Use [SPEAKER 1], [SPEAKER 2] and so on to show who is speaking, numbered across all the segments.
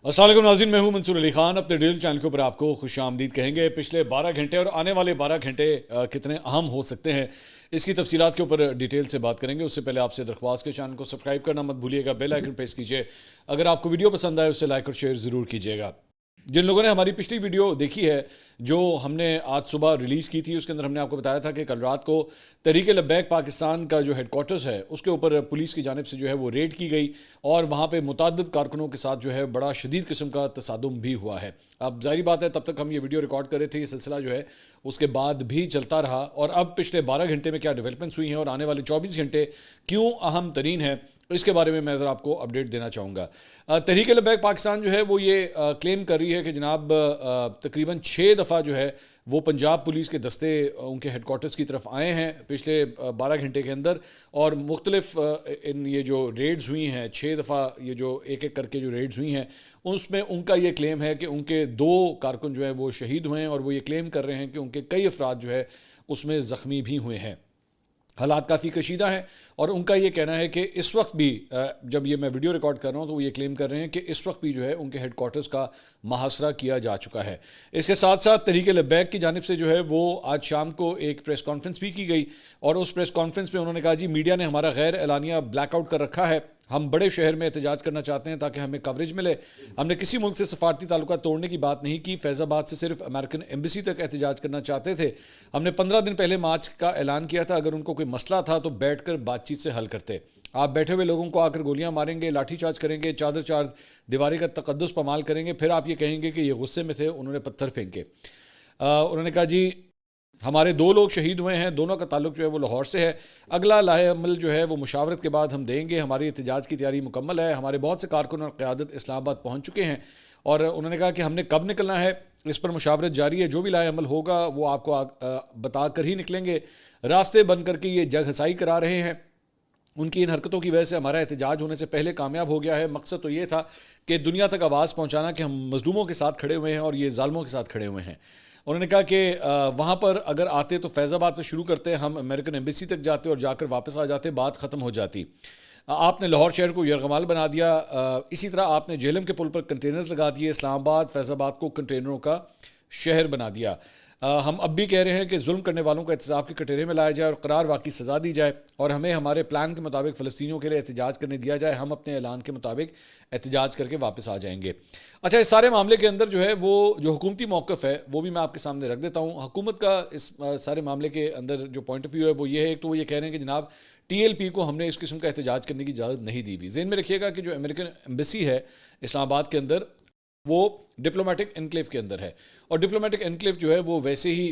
[SPEAKER 1] السلام علیکم ناظرین، میں ہوں منصور علی خان۔ اپنے ڈیل چینل کے اوپر آپ کو خوش آمدید کہیں گے۔ پچھلے 12 گھنٹے اور آنے والے 12 گھنٹے کتنے اہم ہو سکتے ہیں، اس کی تفصیلات کے اوپر ڈیٹیل سے بات کریں گے۔ اس سے پہلے آپ سے درخواست کے چینل کو سبسکرائب کرنا مت بھولیے گا، بیل آئیکن پریس کیجئے۔ اگر آپ کو ویڈیو پسند آئے اسے لائک اور شیئر ضرور کیجئے گا۔ جن لوگوں نے ہماری پچھلی ویڈیو دیکھی ہے جو ہم نے آج صبح ریلیز کی تھی، اس کے اندر ہم نے آپ کو بتایا تھا کہ کل رات کو تحریک لبیک پاکستان کا جو ہیڈ کوارٹرز ہے اس کے اوپر پولیس کی جانب سے جو ہے وہ ریڈ کی گئی، اور وہاں پہ متعدد کارکنوں کے ساتھ جو ہے بڑا شدید قسم کا تصادم بھی ہوا ہے۔ اب ظاہری بات ہے تب تک ہم یہ ویڈیو ریکارڈ کر رہے تھے، یہ سلسلہ جو ہے اس کے بعد بھی چلتا رہا، اور اب پچھلے 12 گھنٹے میں کیا ڈیولپمنٹس ہوئی ہیں اور آنے والے 24 گھنٹے کیوں اہم ترین ہے، اس کے بارے میں ذرا آپ کو اپڈیٹ دینا چاہوں گا۔ تحریک لبیک پاکستان جو ہے وہ یہ کلیم کر رہی ہے کہ جناب تقریباً 6 دفعہ جو ہے وہ پنجاب پولیس کے دستے ان کے ہیڈ کوارٹرز کی طرف آئے ہیں پچھلے 12 گھنٹے کے اندر، اور مختلف یہ جو ریڈز ہوئی ہیں 6 دفعہ، یہ جو ایک ایک کر کے جو ریڈز ہوئی ہیں، اس میں ان کا یہ کلیم ہے کہ ان کے 2 کارکن جو ہیں وہ شہید ہوئے ہیں، اور وہ یہ کلیم کر رہے ہیں کہ ان کے کئی افراد جو ہے اس میں زخمی بھی ہوئے ہیں۔ حالات کافی کشیدہ ہیں، اور ان کا یہ کہنا ہے کہ اس وقت بھی جب یہ میں ویڈیو ریکارڈ کر رہا ہوں تو وہ یہ کلیم کر رہے ہیں کہ اس وقت بھی جو ہے ان کے ہیڈ کوارٹرز کا محاصرہ کیا جا چکا ہے۔ اس کے ساتھ ساتھ تحریک لبیک کی جانب سے جو ہے وہ آج شام کو ایک پریس کانفرنس بھی کی گئی، اور اس پریس کانفرنس میں انہوں نے کہا جی میڈیا نے ہمارا غیر اعلانیہ بلیک آؤٹ کر رکھا ہے، ہم بڑے شہر میں احتجاج کرنا چاہتے ہیں تاکہ ہمیں کوریج ملے۔ ہم نے کسی ملک سے سفارتی تعلقات توڑنے کی بات نہیں کی، فیض آباد سے صرف امریکن ایمبیسی تک احتجاج کرنا چاہتے تھے۔ ہم نے 15 دن پہلے مارچ کا اعلان کیا تھا، اگر ان کو کوئی مسئلہ تھا تو بیٹھ کر بات چیت سے حل کرتے۔ آپ بیٹھے ہوئے لوگوں کو آ کر گولیاں ماریں گے، لاٹھی چارج کریں گے، چادر چار دیواری کا تقدس پامال کریں گے، پھر آپ یہ کہیں گے کہ یہ غصے میں تھے انہوں نے پتھر پھینکے۔ انہوں نے کہا جی ہمارے 2 لوگ شہید ہوئے ہیں، دونوں کا تعلق جو ہے وہ لاہور سے ہے، اگلا لاہے عمل جو ہے وہ مشاورت کے بعد ہم دیں گے، ہماری احتجاج کی تیاری مکمل ہے، ہمارے بہت سے کارکن اور قیادت اسلام آباد پہنچ چکے ہیں، اور انہوں نے کہا کہ ہم نے کب نکلنا ہے اس پر مشاورت جاری ہے، جو بھی لاہے عمل ہوگا وہ آپ کو بتا کر ہی نکلیں گے۔ راستے بند کر کے یہ جگ ہسائی کرا رہے ہیں، ان کی ان حرکتوں کی وجہ سے ہمارا احتجاج ہونے سے پہلے کامیاب ہو گیا ہے۔ مقصد تو یہ تھا کہ دنیا تک آواز پہنچانا کہ ہم مظلوموں کے ساتھ کھڑے ہوئے ہیں اور یہ ظالموں کے ساتھ کھڑے ہوئے ہیں۔ انہوں نے کہا کہ وہاں پر اگر آتے تو فیض آباد سے شروع کرتے، ہم امریکن ایمبیسی تک جاتے اور جا کر واپس آ جاتے، بات ختم ہو جاتی۔ آپ نے لاہور شہر کو یرغمال بنا دیا، اسی طرح آپ نے جہلم کے پل پر کنٹینرز لگا دیے، اسلام آباد فیض آباد کو کنٹینروں کا شہر بنا دیا۔ ہم اب بھی کہہ رہے ہیں کہ ظلم کرنے والوں کو احتساب کے کٹہرے میں لایا جائے اور قرار واقعی سزا دی جائے، اور ہمیں ہمارے پلان کے مطابق فلسطینیوں کے لیے احتجاج کرنے دیا جائے، ہم اپنے اعلان کے مطابق احتجاج کر کے واپس آ جائیں گے۔ اچھا، اس سارے معاملے کے اندر جو ہے وہ جو حکومتی موقف ہے وہ بھی میں آپ کے سامنے رکھ دیتا ہوں۔ حکومت کا اس سارے معاملے کے اندر جو پوائنٹ آف ویو ہے وہ یہ ہے، ایک تو وہ یہ کہہ رہے ہیں کہ جناب ٹی ایل پی کو ہم نے اس قسم کا احتجاج کرنے کی اجازت نہیں دی ہوئی۔ ذہن میں رکھیے گا کہ جو امریکن ایمبیسی ہے اسلام آباد کے اندر وہ ڈپلومیٹک انکلیو کے اندر ہے، اور ڈپلومیٹک انکلیو جو ہے وہ ویسے ہی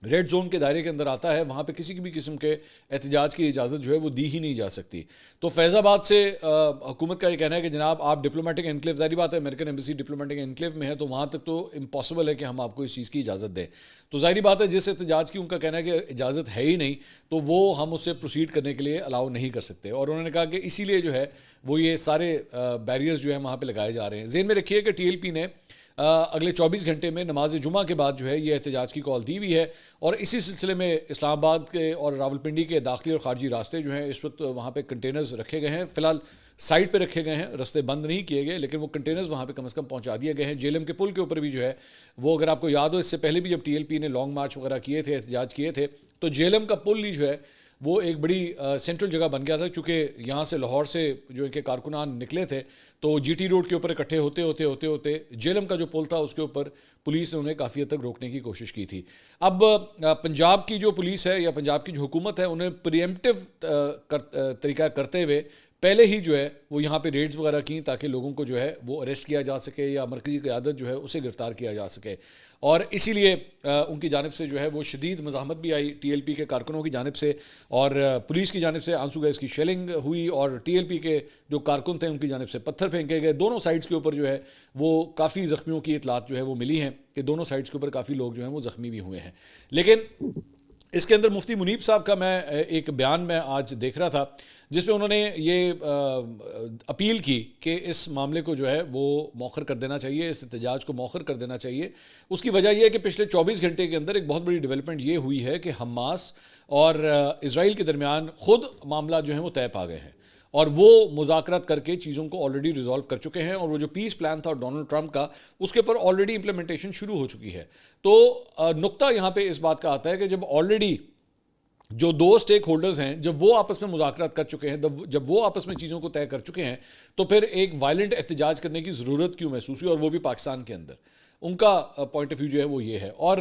[SPEAKER 1] ریڈ زون کے دائرے کے اندر آتا ہے، وہاں پہ کسی بھی قسم کے احتجاج کی اجازت جو ہے وہ دی ہی نہیں جا سکتی۔ تو فیض آباد سے حکومت کا یہ کہنا ہے کہ جناب آپ ڈپلومیٹک انکلیو، ظاہری بات ہے امریکن ایمبیسی ڈپلومیٹک انکلیو میں ہے تو وہاں تک تو امپاسبل ہے کہ ہم آپ کو اس چیز کی اجازت دیں۔ تو ظاہری بات ہے جس احتجاج کی ان کا کہنا ہے کہ اجازت ہے ہی نہیں، تو وہ ہم اس سے پروسیڈ کرنے کے لیے الاؤ نہیں کر سکتے، اور انہوں نے کہا کہ اسی لیے جو ہے وہ یہ سارے بیریئرز جو ہیں وہاں پہ لگائے جا رہے ہیں۔ ذہن میں رکھیے کہ ٹی ایل پی نے اگلے 24 گھنٹے میں نماز جمعہ کے بعد جو ہے یہ احتجاج کی کال دی ہوئی ہے، اور اسی سلسلے میں اسلام آباد کے اور راولپنڈی کے داخلی اور خارجی راستے جو ہیں اس وقت وہاں پہ کنٹینرز رکھے گئے ہیں، فی الحال سائٹ پہ رکھے گئے ہیں، رستے بند نہیں کیے گئے، لیکن وہ کنٹینرز وہاں پہ کم از کم پہنچا دیے گئے ہیں۔ جہلم کے پل کے اوپر بھی جو ہے وہ، اگر آپ کو یاد ہو اس سے پہلے بھی جب ٹی ایل پی نے لانگ مارچ وغیرہ کیے تھے، احتجاج کیے تھے، تو جہلم کا پل ہی جو ہے وہ ایک بڑی سینٹرل جگہ بن گیا تھا، چونکہ یہاں سے لاہور سے جو ان کے کارکنان نکلے تھے تو جی ٹی روڈ کے اوپر اکٹھے ہوتے جہلم کا جو پل تھا اس کے اوپر پولیس نے انہیں کافی حد تک روکنے کی کوشش کی تھی۔ اب پنجاب کی جو پولیس ہے یا پنجاب کی جو حکومت ہے انہیں پریمپٹیو طریقہ کرتے ہوئے پہلے ہی جو ہے وہ یہاں پہ ریڈز وغیرہ کی تاکہ لوگوں کو جو ہے وہ اریسٹ کیا جا سکے یا مرکزی قیادت جو ہے اسے گرفتار کیا جا سکے، اور اسی لیے ان کی جانب سے جو ہے وہ شدید مزاحمت بھی آئی ٹی ایل پی کے کارکنوں کی جانب سے، اور پولیس کی جانب سے آنسو گیس کی شیلنگ ہوئی، اور ٹی ایل پی کے جو کارکن تھے ان کی جانب سے پتھر پھینکے گئے۔ دونوں سائڈز کے اوپر جو ہے وہ کافی زخمیوں کی اطلاعات جو ہے وہ ملی ہیں کہ دونوں سائڈز کے اوپر کافی لوگ جو ہیں وہ زخمی بھی ہوئے ہیں۔ لیکن اس کے اندر مفتی منیب صاحب کا میں ایک بیان میں آج دیکھ رہا تھا جس میں انہوں نے یہ اپیل کی کہ اس معاملے کو جو ہے وہ مؤخر کر دینا چاہیے، اس احتجاج کو مؤخر کر دینا چاہیے۔ اس کی وجہ یہ ہے کہ پچھلے 24 گھنٹے کے اندر ایک بہت بڑی ڈیولپمنٹ یہ ہوئی ہے کہ حماس اور اسرائیل کے درمیان خود معاملہ جو ہے وہ طے پا گئے ہیں، اور وہ مذاکرات کر کے چیزوں کو آلریڈی ریزالو کر چکے ہیں, اور وہ جو پیس پلان تھا ڈونلڈ ٹرمپ کا اس کے اوپر آلریڈی امپلیمنٹیشن شروع ہو چکی ہے. تو نقطہ یہاں پہ اس بات کا آتا ہے کہ جب آلریڈی جو دو سٹیک ہولڈرز ہیں جب وہ آپس میں مذاکرات کر چکے ہیں, جب وہ آپس میں چیزوں کو طے کر چکے ہیں, تو پھر ایک وائلنٹ احتجاج کرنے کی ضرورت کیوں محسوس ہوئی, اور وہ بھی پاکستان کے اندر. ان کا پوائنٹ آف ویو جو ہے وہ یہ ہے. اور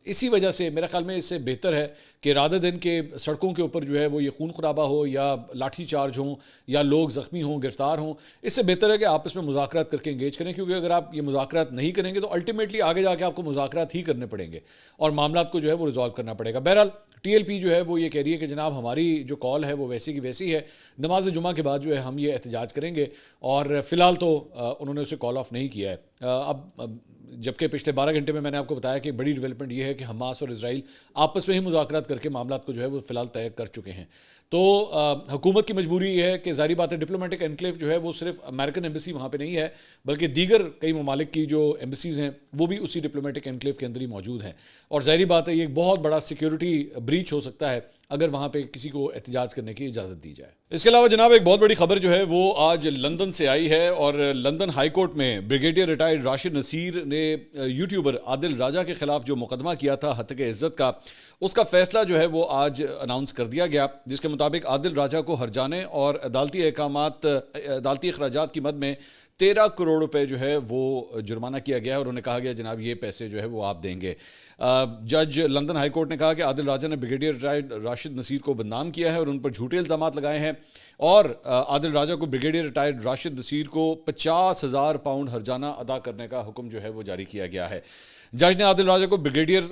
[SPEAKER 1] اسی وجہ سے میرا خیال میں اس سے بہتر ہے کہ رادر دن کے سڑکوں کے اوپر جو ہے وہ یہ خون خرابہ ہو یا لاٹھی چارج ہوں یا لوگ زخمی ہوں, گرفتار ہوں, اس سے بہتر ہے کہ آپس میں مذاکرات کر کے انگیج کریں, کیونکہ اگر آپ یہ مذاکرات نہیں کریں گے تو الٹیمیٹلی آگے جا کے آپ کو مذاکرات ہی کرنے پڑیں گے اور معاملات کو جو ہے وہ ریزالو کرنا پڑے گا. بہرحال ٹی ایل پی جو ہے وہ یہ کہہ رہی ہے کہ جناب ہماری جو کال ہے وہ ویسی کی ویسی ہے, نماز جمعہ کے بعد جو ہے ہم یہ احتجاج کریں گے, اور فی الحال تو انہوں نے اسے کال آف نہیں کیا ہے. اب جبکہ پچھلے 12 گھنٹے میں نے آپ کو بتایا کہ بڑی ڈیولپمنٹ یہ ہے کہ حماس اور اسرائیل آپس میں ہی مذاکرات کر کے معاملات کو جو ہے وہ فی الحال طے کر چکے ہیں. تو حکومت کی مجبوری یہ ہے کہ ظاہری بات ہے ڈپلومیٹک انکلیو جو ہے وہ صرف امریکن ایمبیسی وہاں پہ نہیں ہے, بلکہ دیگر کئی ممالک کی جو ایمبیسیز ہیں وہ بھی اسی ڈپلومیٹک انکلیو کے اندر ہی موجود ہیں, اور ظاہری بات ہے یہ ایک بہت بڑا سیکیورٹی بریچ ہو سکتا ہے اگر وہاں پہ کسی کو احتجاج کرنے کی اجازت دی جائے. اس کے علاوہ جناب ایک بہت بڑی خبر جو ہے وہ آج لندن سے آئی ہے, اور لندن ہائی کورٹ میں بریگیڈیئر ریٹائرڈ راشد نصیر نے یوٹیوبر عادل راجہ کے خلاف جو مقدمہ کیا تھا ہتک عزت کا, اس کا فیصلہ جو ہے وہ آج اناؤنس کر دیا گیا, جس کے مطابق عادل راجہ کو ہرجانے اور عدالتی اخراجات کی مد میں 13 کروڑ روپے جو ہے وہ جرمانہ کیا گیا ہے, اور انہیں کہا گیا جناب یہ پیسے جو ہے وہ آپ دیں گے. جج لندن ہائی کورٹ نے کہا کہ عادل راجہ نے بریگیڈیئر ریٹائرڈ راشد نصیر کو بدنام کیا ہے اور ان پر جھوٹے الزامات لگائے ہیں, اور عادل راجہ کو بریگیڈیئر ریٹائرڈ راشد نصیر کو 50,000 پاؤنڈ ہرجانہ ادا کرنے کا حکم جو ہے وہ جاری کیا گیا ہے. جج نے عادل راجہ کو بریگیڈیئر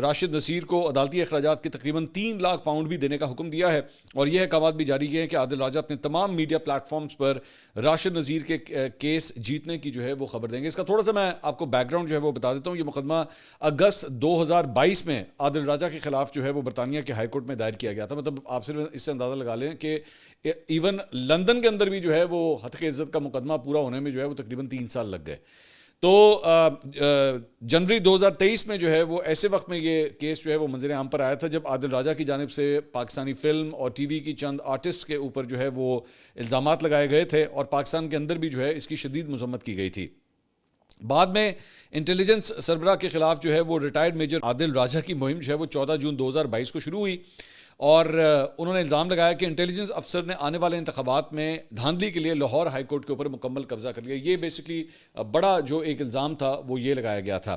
[SPEAKER 1] راشد نصیر کو عدالتی اخراجات کے تقریباً 3 لاکھ پاؤنڈ بھی دینے کا حکم دیا ہے, اور یہ احکامات بھی جاری کیے ہیں کہ عادل راجہ اپنے تمام میڈیا پلیٹ فارمز پر راشد نصیر کے کیس جیتنے کی جو ہے وہ خبر دیں گے. اس کا تھوڑا سا میں آپ کو بیک گراؤنڈ جو ہے وہ بتا دیتا ہوں. یہ مقدمہ اگست 2022 میں عادل راجہ کے خلاف جو ہے وہ برطانیہ کے ہائی کورٹ میں دائر کیا گیا تھا. مطلب آپ صرف اس سے اندازہ لگا لیں کہ ایون لندن کے اندر بھی جو ہے وہ ہتک عزت کا مقدمہ پورا ہونے میں جو ہے وہ تقریباً 3 سال لگ گئے. تو جنوری 2023 میں جو ہے وہ ایسے وقت میں یہ کیس جو ہے وہ منظر عام پر آیا تھا جب عادل راجہ کی جانب سے پاکستانی فلم اور ٹی وی کی چند آرٹسٹ کے اوپر جو ہے وہ الزامات لگائے گئے تھے, اور پاکستان کے اندر بھی جو ہے اس کی شدید مذمت کی گئی تھی. بعد میں انٹیلیجنس سربراہ کے خلاف جو ہے وہ ریٹائرڈ میجر عادل راجہ کی مہم جو ہے وہ 14 جون 2022 کو شروع ہوئی, اور انہوں نے الزام لگایا کہ انٹیلیجنس افسر نے آنے والے انتخابات میں دھاندلی کے لیے لاہور ہائی کورٹ کے اوپر مکمل قبضہ کر لیا. یہ بیسکلی بڑا جو ایک الزام تھا وہ یہ لگایا گیا تھا.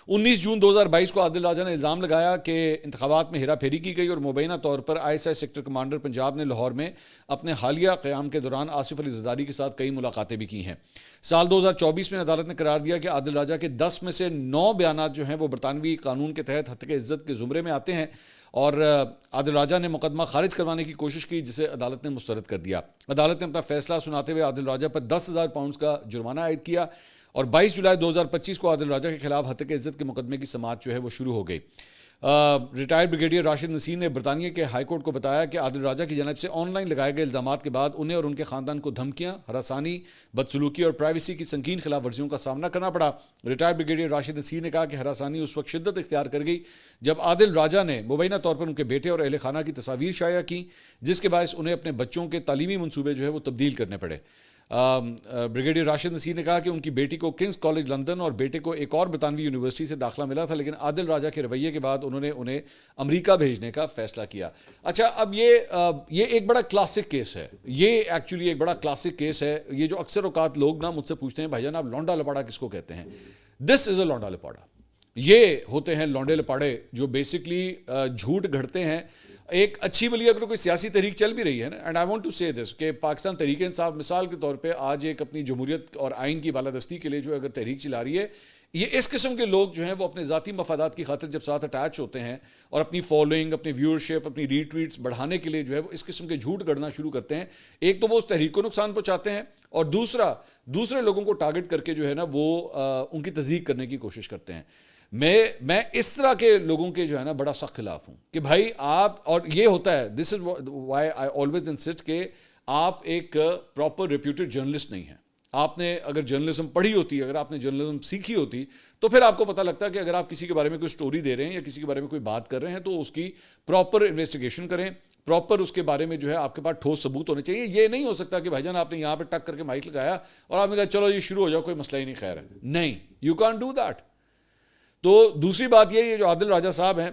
[SPEAKER 1] 19 جون 2022 کو عادل راجہ نے الزام لگایا کہ انتخابات میں ہیرا پھیری کی گئی, اور مبینہ طور پر ISI سیکٹر کمانڈر پنجاب نے لاہور میں اپنے حالیہ قیام کے دوران آصف علی زرداری کے ساتھ کئی ملاقاتیں بھی کی ہیں. سال 2024 میں عدالت نے قرار دیا کہ عادل راجہ کے 10 میں سے 9 بیانات جو ہیں وہ برطانوی قانون کے تحت ہتک عزت کے زمرے میں آتے ہیں, اور عادل راجہ نے مقدمہ خارج کروانے کی کوشش کی جسے عدالت نے مسترد کر دیا. عدالت نے اپنا فیصلہ سناتے ہوئے عادل راجہ پر 10,000 پاؤنڈز کا جرمانہ عائد کیا, اور 22 جولائی 2025 کو عادل راجہ کے خلاف ہتک عزت کے مقدمے کی سماعت جو ہے وہ شروع ہو گئی. ریٹائرڈ بریگیڈیئر راشد نصیر نے برطانیہ کے ہائی کورٹ کو بتایا کہ عادل راجہ کی جانب سے آن لائن لگائے گئے الزامات کے بعد انہیں اور ان کے خاندان کو دھمکیاں, ہراسانی, بدسلوکی اور پرائیویسی کی سنگین خلاف ورزیوں کا سامنا کرنا پڑا. ریٹائرڈ بریگیڈیئر راشد نصیر نے کہا کہ ہراسانی اس وقت شدت اختیار کر گئی جب عادل راجہ نے مبینہ طور پر ان کے بیٹے اور اہل خانہ کی تصاویر شائع کی, جس کے باعث انہیں اپنے بچوں کے تعلیمی منصوبے جو ہے وہ تبدیل کرنے پڑے. بریگیڈیئر راشد نصیر نے کہا کہ ان کی بیٹی کو کنگز کالج لندن اور بیٹے کو ایک اور برطانوی یونیورسٹی سے داخلہ ملا تھا, لیکن عادل راجہ کے رویے کے بعد انہوں نے انہیں امریکہ بھیجنے کا فیصلہ کیا. اچھا, اب یہ ایک بڑا کلاسک کیس ہے, یہ ایکچولی ایک بڑا کلاسک کیس ہے. یہ جو اکثر اوقات لوگ نا مجھ سے پوچھتے ہیں بھائی جان آپ لونڈا لپاڑا کس کو کہتے ہیں, دس از اے لونڈا لپاڑا. یہ ہوتے ہیں لونڈے لپاڑے جو بیسکلی جھوٹ گھڑتے ہیں. ایک اچھی بلی اگر کوئی سیاسی تحریک چل بھی رہی ہے نا, اینڈ آئی وانٹ ٹو سے دس کہ پاکستان تحریک انصاف مثال کے طور پہ آج ایک اپنی جمہوریت اور آئین کی بالادستی کے لیے جو اگر تحریک چلا رہی ہے, یہ اس قسم کے لوگ جو ہیں وہ اپنے ذاتی مفادات کی خاطر جب ساتھ اٹیچ ہوتے ہیں اور اپنی فالوئنگ, اپنی ویورشپ, اپنی ری ٹویٹس بڑھانے کے لیے جو ہے وہ اس قسم کے جھوٹ گڑنا شروع کرتے ہیں. ایک تو وہ اس تحریک کو نقصان پہنچاتے ہیں, اور دوسرے لوگوں کو ٹارگٹ کر کے جو ہے نا وہ ان کی تصدیق کرنے کی کوشش کرتے ہیں. میں اس طرح کے لوگوں کے جو ہے نا بڑا سخت خلاف ہوں کہ بھائی آپ, اور یہ ہوتا ہے this is why I always insist کہ آپ ایک پراپر ریپیوٹیڈ جرنلسٹ نہیں ہیں. آپ نے اگر جرنلزم پڑھی ہوتی, اگر آپ نے جرنلزم سیکھی ہوتی, تو پھر آپ کو پتہ لگتا ہے کہ اگر آپ کسی کے بارے میں کوئی سٹوری دے رہے ہیں یا کسی کے بارے میں کوئی بات کر رہے ہیں تو اس کی پراپر انویسٹیگیشن کریں, پراپر اس کے بارے میں جو ہے آپ کے پاس ٹھوس ثبوت ہونے چاہیے. یہ نہیں ہو سکتا کہ بھائی جان آپ نے یہاں پہ ٹک کر کے مائک لگایا اور آپ نے کہا چلو یہ شروع ہو جاؤ, کوئی مسئلہ ہی نہیں, خیر ہے. نہیں, یو کانٹ ڈو دیٹ. تو دوسری بات یہ جو عادل راجہ صاحب ہیں,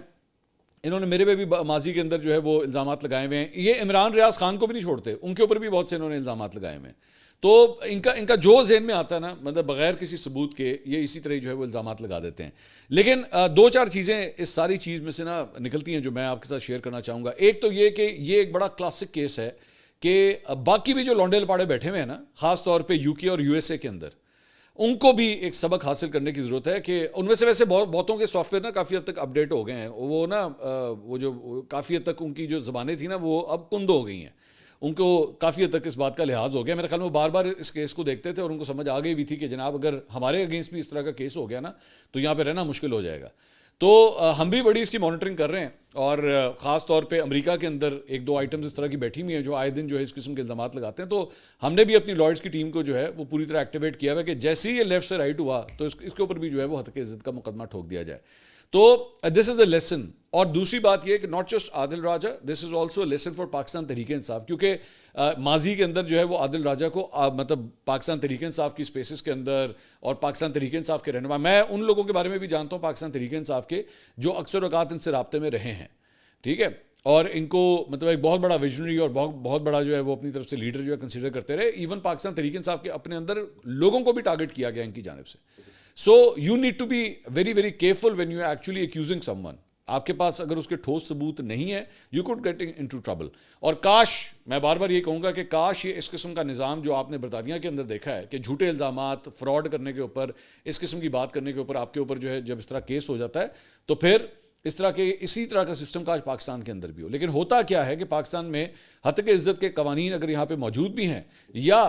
[SPEAKER 1] انہوں نے میرے پہ بھی ماضی کے اندر جو ہے وہ الزامات لگائے ہوئے ہیں. یہ عمران ریاض خان کو بھی نہیں چھوڑتے, ان کے اوپر بھی بہت سے انہوں نے الزامات لگائے ہوئے ہیں. تو ان کا جو ذہن میں آتا ہے نا, مطلب بغیر کسی ثبوت کے یہ اسی طرح جو ہے وہ الزامات لگا دیتے ہیں. لیکن دو چار چیزیں اس ساری چیز میں سے نا نکلتی ہیں جو میں آپ کے ساتھ شیئر کرنا چاہوں گا. ایک تو یہ کہ یہ ایک بڑا کلاسک کیس ہے کہ باقی بھی جو لونڈے لپاڑے بیٹھے ہوئے ہیں نا, خاص طور پہ یو کے اور یو ایس اے کے اندر, ان کو بھی ایک سبق حاصل کرنے کی ضرورت ہے کہ ان میں سے ویسے بہتوں کے سافٹ ویئر نا کافی حد تک اپ ڈیٹ ہو گئے ہیں. وہ نا وہ جو کافی حد تک ان کی جو زبانیں تھیں نا وہ اب کند ہو گئی ہیں. ان کو کافی حد تک اس بات کا لحاظ ہو گیا. میرے خیال میں وہ بار بار اس کیس کو دیکھتے تھے اور ان کو سمجھ آ گئی بھی تھی کہ جناب اگر ہمارے اگینسٹ بھی اس طرح کا کیس ہو گیا نا تو یہاں پہ رہنا مشکل ہو جائے گا. تو ہم بھی بڑی اس کی مانیٹرنگ کر رہے ہیں, اور خاص طور پہ امریکہ کے اندر ایک دو آئٹمز اس طرح کی بیٹھی ہوئی ہیں جو آئے دن جو ہے اس قسم کے الزامات لگاتے ہیں. تو ہم نے بھی اپنی لائرز کی ٹیم کو جو ہے وہ پوری طرح ایکٹیویٹ کیا ہوا ہے کہ جیسے ہی یہ لیفٹ سے رائٹ ہوا تو اس کے اوپر بھی جو ہے وہ ہتک عزت کا مقدمہ ٹھوک دیا جائے. تو دس از اے لیسن. اور دوسری بات یہ کہ not just Adil Raja, this is also a lesson for Pakistan Tehreek Insaf, کیونکہ ماضی کے اندر جو ہے وہ عادل راجہ کو مطلب پاکستان تحریک انصاف کی اسپیسز کے اندر اور پاکستان تحریک انصاف کے رہنما, میں ان لوگوں کے بارے میں بھی جانتا ہوں پاکستان تحریک انصاف کے جو اکثر اوقات ان سے رابطے میں رہے ہیں, ٹھیک ہے, اور ان کو مطلب ایک بہت بڑا ویژنری اور بہت بڑا جو ہے وہ اپنی طرف سے لیڈر جو ہے کنسیڈر کرتے رہے. ایون پاکستان تحریک انصاف کے اپنے اندر لوگوں کو بھی ٹارگٹ کیا گیا ان کی جانب سے. So you need to be very very careful when you are actually accusing someone. آپ کے پاس اگر اس کے ٹھوس ثبوت نہیں ہے, you could get into trouble. اور کاش, میں بار بار یہ کہوں گا کہ کاش یہ اس قسم کا نظام جو آپ نے برطانیہ کے اندر دیکھا ہے کہ جھوٹے الزامات, فراڈ کرنے کے اوپر, اس قسم کی بات کرنے کے اوپر آپ کے اوپر جو ہے جب اس طرح کیس ہو جاتا ہے تو پھر اس طرح کے اسی طرح کا سسٹم کاش پاکستان کے اندر بھی ہو. لیکن ہوتا کیا ہے کہ پاکستان میں ہتک عزت کے قوانین اگر یہاں پہ موجود بھی ہیں, یا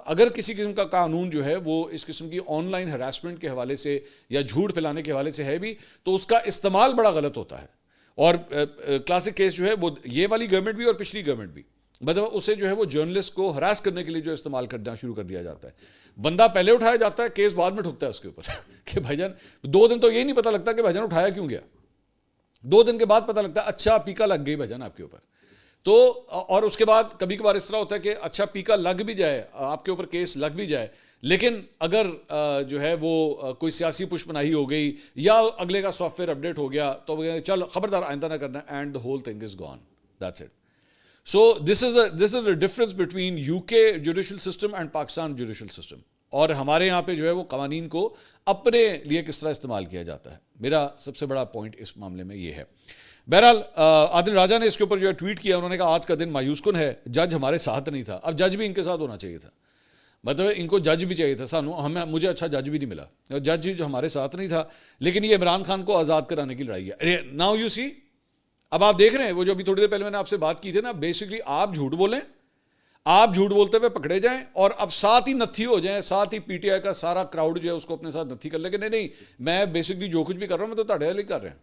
[SPEAKER 1] اگر کسی قسم کا قانون جو ہے وہ اس قسم کی آن لائن ہراسمنٹ کے حوالے سے یا جھوٹ پھیلانے کے حوالے سے ہے بھی, تو اس کا استعمال بڑا غلط ہوتا ہے. اور کلاسک کیس جو ہے وہ یہ والی گورنمنٹ بھی اور پچھلی گورنمنٹ بھی, مطلب اسے جو ہے وہ جرنلسٹ کو ہراس کرنے کے لیے جو استعمال کرنا شروع کر دیا جاتا ہے. بندہ پہلے اٹھایا جاتا ہے, کیس بعد میں ٹھکتا ہے اس کے اوپر کہ بھائی جان 2 دن تو یہ نہیں پتہ لگتا کہ بھائی جان اٹھایا کیوں گیا, 2 دن کے بعد پتہ لگتا ہے اچھا پیکا لگ گئی بھائی جان آپ کے اوپر. تو اور اس کے بعد کبھی کبھار اس طرح ہوتا ہے کہ اچھا پیکا لگ بھی جائے, آپ کے اوپر کیس لگ بھی جائے, لیکن اگر جو ہے وہ کوئی سیاسی پش پناہی ہو گئی یا اگلے کا سافٹ ویئر اپڈیٹ ہو گیا تو چل خبردار آئندہ نہ کرنا, and the whole thing is gone. That's it. So this is the difference between UK judicial system and Pakistan judicial system. اور ہمارے یہاں پہ جو ہے وہ قوانین کو اپنے لیے کس طرح استعمال کیا جاتا ہے. میرا سب سے بڑا پوائنٹ اس معاملے میں یہ ہے. بہرحال عادل راجہ نے اس کے اوپر جو ہے ٹویٹ کیا, انہوں نے کہا آج کا دن مایوس کن ہے, جج ہمارے ساتھ نہیں تھا. اب جج بھی ان کے ساتھ ہونا چاہیے تھا, مطلب ان کو جج بھی چاہیے تھا, مجھے اچھا جج بھی نہیں ملا, جج جو ہمارے ساتھ نہیں تھا. لیکن یہ عمران خان کو آزاد کرانے کی لڑائی ہے. ناؤ یو سی, اب آپ دیکھ رہے ہیں وہ جو ابھی تھوڑی دیر پہلے میں نے آپ سے بات کی تھی نا, بیسکلی آپ جھوٹ بولیں, آپ جھوٹ بولتے ہوئے پکڑے جائیں اور اب ساتھ ہی نتھی ہو جائیں, ساتھ ہی پی ٹی آئی کا سارا کراؤڈ جو ہے اس کو اپنے ساتھ نتھی کر لے کہ نہیں میں بیسکلی جو کچھ بھی کر رہا ہوں میں تو تاڑے لیے کر رہا ہوں,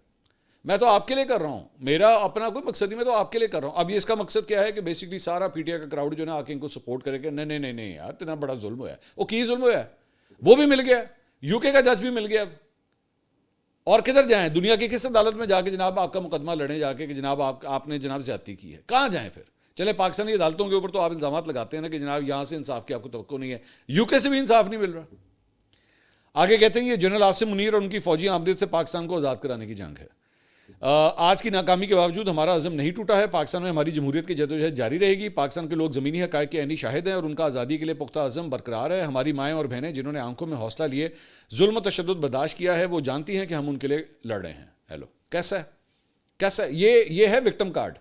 [SPEAKER 1] میں تو آپ کے لیے کر رہا ہوں, میرا اپنا کوئی مقصد نہیں, میں تو آپ کے لیے کر رہا ہوں. اب یہ اس کا مقصد کیا ہے کہ بیسکلی سارا پی ٹی آئی کا کراؤڈ جو ہے نا آ کے ان کو سپورٹ کرے کہ نہیں یار اتنا بڑا ظلم ہوا ہے. وہ کی ظلم ہوا ہے, وہ بھی مل گیا, یو کے کا جج بھی مل گیا. اب اور کدھر جائیں, دنیا کی کس عدالت میں جا کے جناب آپ کا مقدمہ لڑیں جا کے کہ جناب آپ نے جناب زیادتی کی ہے, کہاں جائیں پھر. چلے پاکستانی عدالتوں کے اوپر تو آپ الزامات لگاتے ہیں نا کہ جناب یہاں سے انصاف کی آپ کو توقع نہیں ہے, یو کے سے بھی انصاف نہیں مل رہا. آگے کہتے ہیں یہ جنرل عاصم منیر اور ان کی فوجی آمدید سے پاکستان کو آزاد کرانے کی جنگ ہے. آج کی ناکامی کے باوجود ہمارا عزم نہیں ٹوٹا ہے, پاکستان میں ہماری جمہوریت کی جدوجہد جاری رہے گی. پاکستان کے لوگ زمینی حقائق کے عینی شاہد ہیں اور ان کا آزادی کے لیے پختہ عزم برقرار ہے. ہماری مائیں اور بہنیں جنہوں نے آنکھوں میں حوصلہ لیے ظلم و تشدد برداشت کیا ہے وہ جانتی ہیں کہ ہم ان کے لیے لڑ رہے ہیں. ہیلو, کیسا ہے یہ ہے وکٹم کارڈ.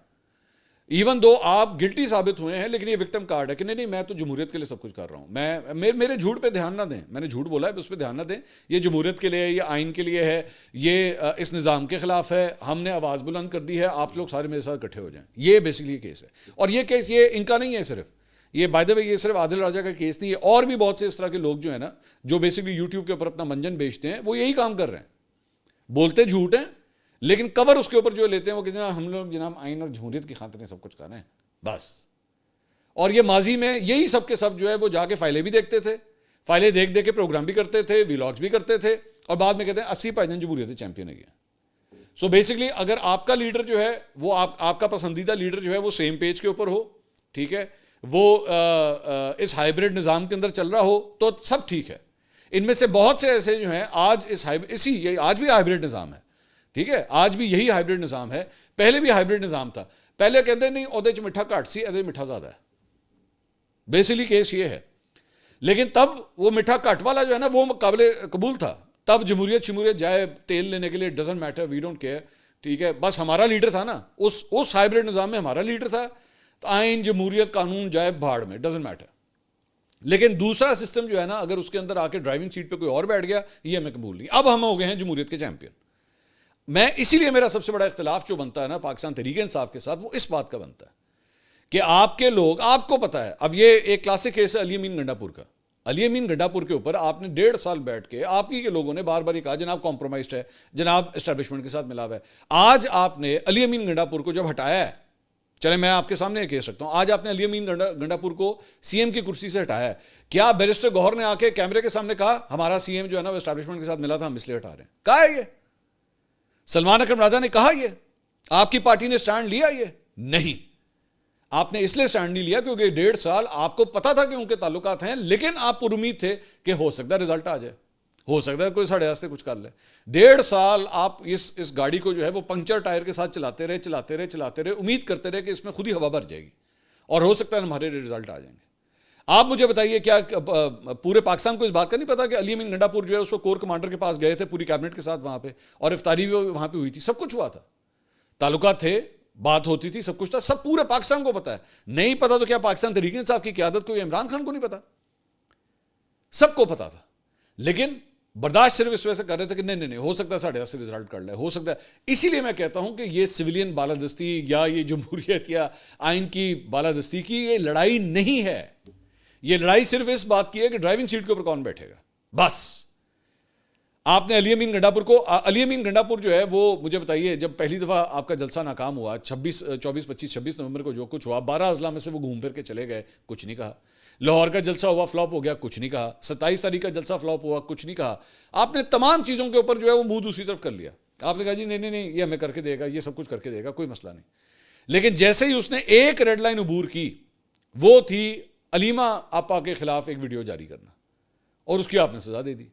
[SPEAKER 1] ایون دو آپ گلٹی ثابت ہوئے ہیں لیکن یہ وکٹم کارڈ ہے کہ نہیں میں تو جمہوریت کے لیے سب کچھ کر رہا ہوں. میرے جھوٹ پہ دھیان نہ دیں, میں نے جھوٹ بولا ہے اس پہ دھیان نہ دیں. یہ جمہوریت کے لیے, یہ آئین کے لیے ہے, یہ اس نظام کے خلاف ہے, ہم نے آواز بلند کر دی ہے, آپ لوگ سارے میرے ساتھ اکٹھے ہو جائیں. یہ بیسکلی کیس ہے. اور یہ کیس یہ ان کا نہیں ہے صرف, یہ بائی دا وے یہ صرف عادل راجہ کا کیس نہیں ہے, اور بھی بہت سے اس طرح کے لوگ جو ہیں نا جو بیسکلی یوٹیوب کے اوپر اپنا منجن بیچتے ہیں وہ یہی کام کر رہے ہیں. بولتے جھوٹ ہیں لیکن کور اس کے اوپر جو لیتے ہیں وہ کہ جناب ہم لوگ جناب آئین اور جمہوریت کی خاطر سب کچھ کر رہے ہیں بس. اور یہ ماضی میں یہی سب کے سب جو ہے وہ جا کے فائلیں بھی دیکھتے تھے, فائلیں دیکھ کے پروگرام بھی کرتے تھے, ویلاگز بھی کرتے تھے, اور بعد میں کہتے ہیں 80% جمہوریت چیمپئن ہے. سو بیسکلی اگر آپ کا لیڈر جو ہے وہ آپ کا پسندیدہ لیڈر جو ہے وہ سیم پیج کے اوپر ہو, ٹھیک ہے, وہ اس ہائیبرڈ نظام کے اندر چل رہا ہو, تو سب ٹھیک ہے. ان میں سے بہت سے ایسے جو ہیں آج آج بھی ہائیبرڈ نظام ہے, ٹھیک ہے, آج بھی یہی ہائیبرڈ نظام ہے, پہلے بھی ہائیبرڈ نظام تھا. پہلے کہتے نہیں اودے چ مٹھا گھٹ سی, ادے مٹھا زیادہ ہے, بیسکلی کیس یہ ہے. لیکن تب وہ مٹھا گھٹ والا جو ہے نا وہ قابل قبول تھا. تب جمہوریت جائے تیل لینے کے لیے, doesn't matter, we don't care, ٹھیک ہے, بس ہمارا لیڈر تھا نا, اس ہائیبرڈ نظام میں ہمارا لیڈر تھا, تو آئین جمہوریت قانون جائے بھاڑ میں, ڈزنٹ میٹر. لیکن دوسرا سسٹم جو ہے نا, اگر اس کے اندر آ کے ڈرائیونگ سیٹ پہ کوئی اور بیٹھ گیا, یہ ہمیں قبول نہیں. اب ہم ہو گئے ہیں جمہوریت کے چیمپئن. میں اسی لیے میرا سب سے بڑا اختلاف جو بنتا ہے نا پاکستان تحریک انصاف کے ساتھ, وہ اس بات کا بنتا ہے کہ آپ کے لوگ, آپ کو پتا ہے, اب یہ ایک کلاسک کیس ہے علی امین گنڈا پور کا. علی امین گنڈا پور کے اوپر آپ نے 1.5 سال بیٹھ کے آپ ہی کے لوگوں نے بار بار یہ کہا جناب کمپرومائزڈ ہے, جناب اسٹیبلشمنٹ کے ساتھ ملا ہوا ہے. آج آپ نے علی امین گنڈا پور کو جب ہٹایا ہے, چلے میں آپ کے سامنے یہ کہہ سکتا ہوں, آج آپ نے علی امین گنڈا پور کو سی ایم کی کرسی سے ہٹایا ہے. کیا بیرسٹر گوہر نے آ کے کیمرے کے سامنے کہا ہمارا سی ایم جو ہے نا وہ اسٹیبلشمنٹ کے ساتھ ملا تھا, ہم اس لیے ہٹا رہے ہیں؟ کہا ہے یہ؟ سلمان اکرم راجہ نے کہا یہ؟ آپ کی پارٹی نے سٹینڈ لیا یہ؟ نہیں. آپ نے اس لیے سٹینڈ نہیں لیا کیونکہ 1.5 سال آپ کو پتا تھا کہ ان کے تعلقات ہیں, لیکن آپ پر امید تھے کہ ہو سکتا ہے رزلٹ آ جائے, ہو سکتا ہے کوئی ساڑھے راستے کچھ کر لے. 1.5 سال آپ اس گاڑی کو جو ہے وہ پنکچر ٹائر کے ساتھ چلاتے رہے, امید کرتے رہے کہ اس میں خود ہی ہوا بھر جائے گی اور ہو سکتا ہے ہمارے رزلٹ آ جائیں گے. آپ مجھے بتائیے کیا پورے پاکستان کو اس بات کا نہیں پتا کہ علی امین گنڈا پور جو ہے اس کو کور کمانڈر کے پاس گئے تھے پوری کیبنٹ کے ساتھ وہاں پہ, اور افطاری بھی وہاں پہ ہوئی تھی, سب کچھ ہوا تھا, تعلقات تھے, بات ہوتی تھی, سب کچھ تھا, سب پورے پاکستان کو پتا ہے. نہیں پتا تو کیا پاکستان تحریک انصاف کی قیادت کو یا عمران خان کو نہیں پتا؟ سب کو پتا تھا, لیکن برداشت صرف اس وجہ سے کر رہے تھے کہ نہیں ہو سکتا ہے ساڑھے 10 سے رزلٹ کر لے, ہو سکتا ہے. اسی لیے میں کہتا ہوں کہ یہ سویلین بالادستی یا یہ جمہوریت یا آئین کی بالادستی کی یہ لڑائی نہیں ہے. یہ لڑائی صرف اس بات کی ہے کہ ڈرائیونگ سیٹ کے اوپر کون بیٹھے گا, بس. آپ نے علی امین گنڈا پور کو, علی امین گنڈا پور جو ہے وہ مجھے بتائیے جب پہلی دفعہ آپ کا جلسہ ناکام ہوا 26 نومبر کو جو کچھ ہوا, 12 اضلاع میں سے وہ گھوم پھر کے چلے گئے, کچھ نہیں کہا. لاہور کا جلسہ ہوا فلاپ ہو گیا, کچھ نہیں کہا. 27 تاریخ کا جلسہ فلاپ ہوا, کچھ نہیں کہا. آپ نے تمام چیزوں کے اوپر جو ہے وہ منہ دوسری طرف کر لیا. آپ نے کہا جی نہیں یہ ہمیں کر کے دے گا, یہ سب کچھ کر کے دے گا, کوئی مسئلہ نہیں. لیکن جیسے ہی اس نے ایک ریڈ لائن عبور کی, وہ تھی علیمہ آپا کے خلاف ایک ویڈیو جاری کرنا, اور اس کی آپ نے سزا دے دی.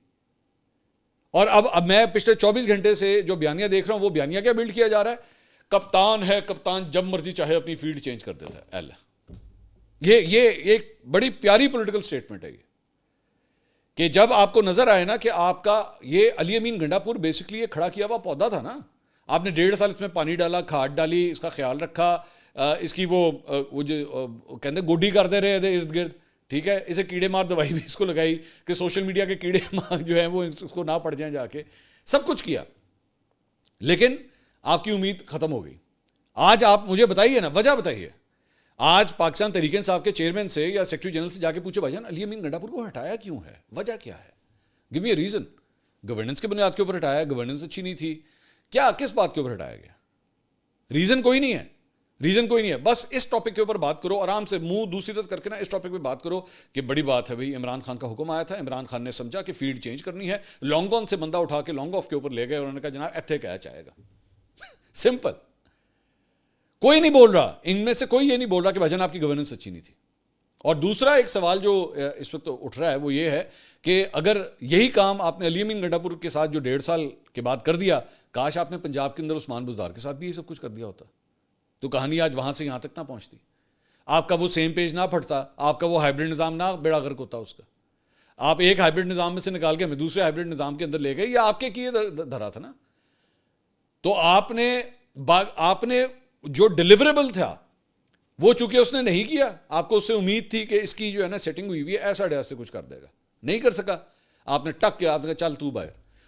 [SPEAKER 1] اور اب میں پچھلے 24 گھنٹے سے جو بیانیہ دیکھ رہا ہوں, وہ بیانیہ کیا بلڈ کیا جا رہا ہے؟ کپتان ہے, کپتان جب مرضی چاہے اپنی فیلڈ چینج کر دیتا ہے. یہ ایک بڑی پیاری پولیٹیکل سٹیٹمنٹ ہے یہ, کہ جب آپ کو نظر آئے نا کہ آپ کا یہ علی امین گنڈا پور بیسکلی یہ کھڑا کیا ہوا پودا تھا نا, آپ نے 1.5 سال اس میں پانی ڈالا, کھاد ڈالی, اس کا خیال رکھا, اس کی وہ جو کہتے ہیں گوڈی کرتے رہے ارد گرد, ٹھیک ہے, اسے کیڑے مار دوائی بھی اس کو لگائی کہ سوشل میڈیا کے کیڑے مار جو ہیں وہ اس کو نہ پڑ جائیں جا کے, سب کچھ کیا, لیکن آپ کی امید ختم ہو گئی. آج آپ مجھے بتائیے نا, وجہ بتائیے. آج پاکستان تحریک انصاف کے چیئرمین سے یا سیکرٹری جنرل سے جا کے پوچھو بھائی جان علی امین گنڈا پور کو ہٹایا کیوں ہے, وجہ کیا ہے, give me a reason. Governance کے بنیاد کے اوپر ہٹایا, گورننس اچھی نہیں تھی, کیا کس بات کے اوپر ہٹایا گیا؟ ریزن کوئی نہیں ہے, ریزن کوئی نہیں ہے. بس اس ٹاپک کے اوپر بات کرو, آرام سے منہ دوسری طرف کر کے نا اس ٹاپک پہ بات کرو کہ بڑی بات ہے بھائی, عمران خان کا حکم آیا تھا, عمران خان نے سمجھا کہ فیلڈ چینج کرنی ہے, لانگ آن سے بندہ اٹھا کے لانگ آف کے اوپر لے گئے, انہوں نے کہا جناب ایتھے کیا چاہے گا. سمپل. کوئی نہیں بول رہا, ان میں سے کوئی یہ نہیں بول رہا کہ بھائی جان آپ کی گورننس اچھی نہیں تھی. اور دوسرا ایک سوال جو اس وقت اٹھ رہا ہے وہ یہ ہے کہ اگر یہی کام آپ نے علی امین گنڈا پور کے ساتھ جو 1.5 سال کے بعد کر دیا, کاش آپ نے پنجاب کے اندر عثمان بزدار کے ساتھ بھی یہ سب کچھ کر دیا ہوتا, تو کہانی آج وہاں سے یہاں تک نہ پہنچتی, آپ کا وہ سیم پیج نہ پھٹتا, آپ کا وہ ہائبرڈ نظام نہ بیڑا غرق ہوتا اس کا. آپ ایک ہائبرڈ نظام میں سے نکال کے ہمیں دوسرے ہائبرڈ نظام کے اندر لے گئے, یہ آپ کے کیے دھرا تھا نا. تو آپ نے جو ڈیلیوریبل تھا وہ چونکہ اس نے نہیں کیا, آپ کو اس سے امید تھی کہ اس کی جو ہے نا سیٹنگ ہوئی ہوئی ہے, ایسا ڈیس سے کچھ کر دے گا, نہیں کر سکا. آپ نے ٹک کیا, آپ نے کہا چل تو باہر.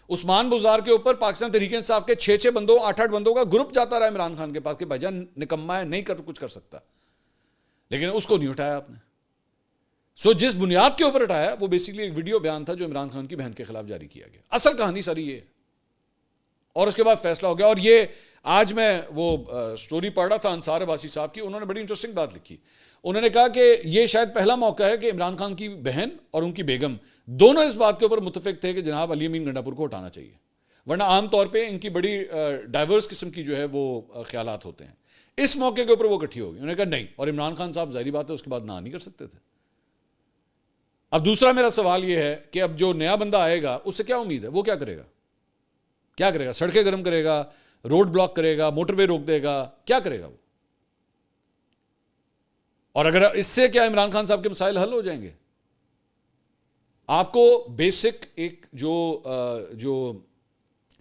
[SPEAKER 1] عثمان بزدار کے اوپر پاکستان تحریک انصاف کے 6 بندوں 8 بندوں کا گروپ جاتا رہا عمران خان کے پاس کہ بھائی جان نکما ہے, نہیں کچھ کر سکتا, لیکن اس کو نہیں اٹھایا آپ نے. سو جس بنیاد کے اوپر اٹھایا وہ بیسکلی ایک ویڈیو بیان تھا جو عمران خان کی بہن کے خلاف جاری کیا گیا. اصل کہانی ساری یہ ہے, اور اس کے بعد فیصلہ ہو گیا. اور یہ آج میں وہ سٹوری پڑھ رہا تھا انصار عباسی صاحب کی, انہوں نے بڑی انٹرسٹنگ بات لکھی. انہوں نے کہا کہ یہ شاید پہلا موقع ہے کہ عمران خان کی بہن اور ان کی بیگم دونوں اس بات کے اوپر متفق تھے کہ جناب علی امین گنڈا پور کو ہٹانا چاہیے. ورنہ عام طور پہ ان کی بڑی ڈائیورس قسم کی جو ہے وہ خیالات ہوتے ہیں. اس موقع کے اوپر وہ اکٹھی ہوگی, انہوں نے کہا نہیں, اور عمران خان صاحب ظاہری بات ہے اس کے بعد نہ نہیں کر سکتے تھے. اب دوسرا میرا سوال یہ ہے کہ اب جو نیا بندہ آئے گا اس سے کیا امید ہے, وہ کیا کرے گا, کیا کرے گا؟ سڑکیں گرم کرے گا, روڈ بلاک کرے گا, موٹر وے روک دے گا, کیا کرے گا وہ؟ اور اگر اس سے کیا عمران خان صاحب کے مسائل حل ہو جائیں گے؟ آپ کو بیسک ایک جو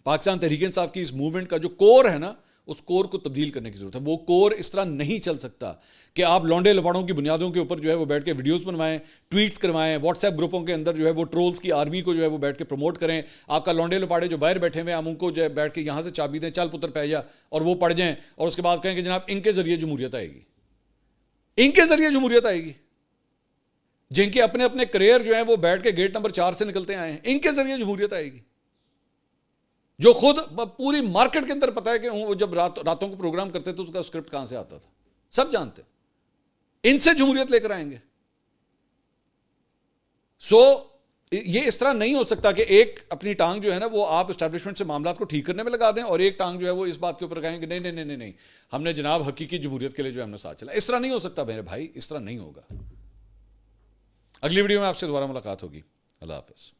[SPEAKER 1] پاکستان تحریک انصاف کی اس موومنٹ کا جو کور ہے نا, اس کور کو تبدیل کرنے کی ضرورت ہے. وہ کور اس طرح نہیں چل سکتا کہ آپ لونڈے لپاڑوں کی بنیادوں کے اوپر جو ہے وہ بیٹھ کے ویڈیوز بنوائیں, ٹویٹس کروائیں, واٹس ایپ گروپوں کے اندر جو ہے وہ ٹرولز کی آرمی کو جو ہے وہ بیٹھ کے پروموٹ کریں. آپ کا لونڈے لپاڑے جو باہر بیٹھے ہوئے ہیں, ہم ان کو جو ہے بیٹھ کے یہاں سے چابی دیں, چل پتر پہ جا, اور وہ پڑھ جائیں, اور اس کے بعد کہیں کہ جناب ان کے ذریعے جمہوریت آئے گی, ان کے ذریعے جمہوریت آئے گی. جن کے اپنے اپنے کریئر جو ہیں وہ بیٹھ کے گیٹ نمبر 4 سے نکلتے آئے ہیں, ان کے ذریعے جمہوریت آئے گی. جو خود پوری مارکیٹ کے اندر پتا ہے کہ وہ جب راتوں کو پروگرام کرتے تھے اس کا اسکرپٹ کہاں سے آتا تھا, سب جانتے ہیں. ان سے جمہوریت لے کر آئیں گے. یہ اس طرح نہیں ہو سکتا کہ ایک اپنی ٹانگ جو ہے نا وہ آپ اسٹیبلشمنٹ سے معاملات کو ٹھیک کرنے میں لگا دیں, اور ایک ٹانگ جو ہے وہ اس بات کے اوپر کہیں کہ نہیں, ہم نے جناب حقیقی جمہوریت کے لیے جو ہم نے ساتھ چلا. اس طرح نہیں ہو سکتا میرے بھائی, اس طرح نہیں ہوگا. اگلی ویڈیو میں آپ سے دوبارہ ملاقات ہوگی. اللہ حافظ.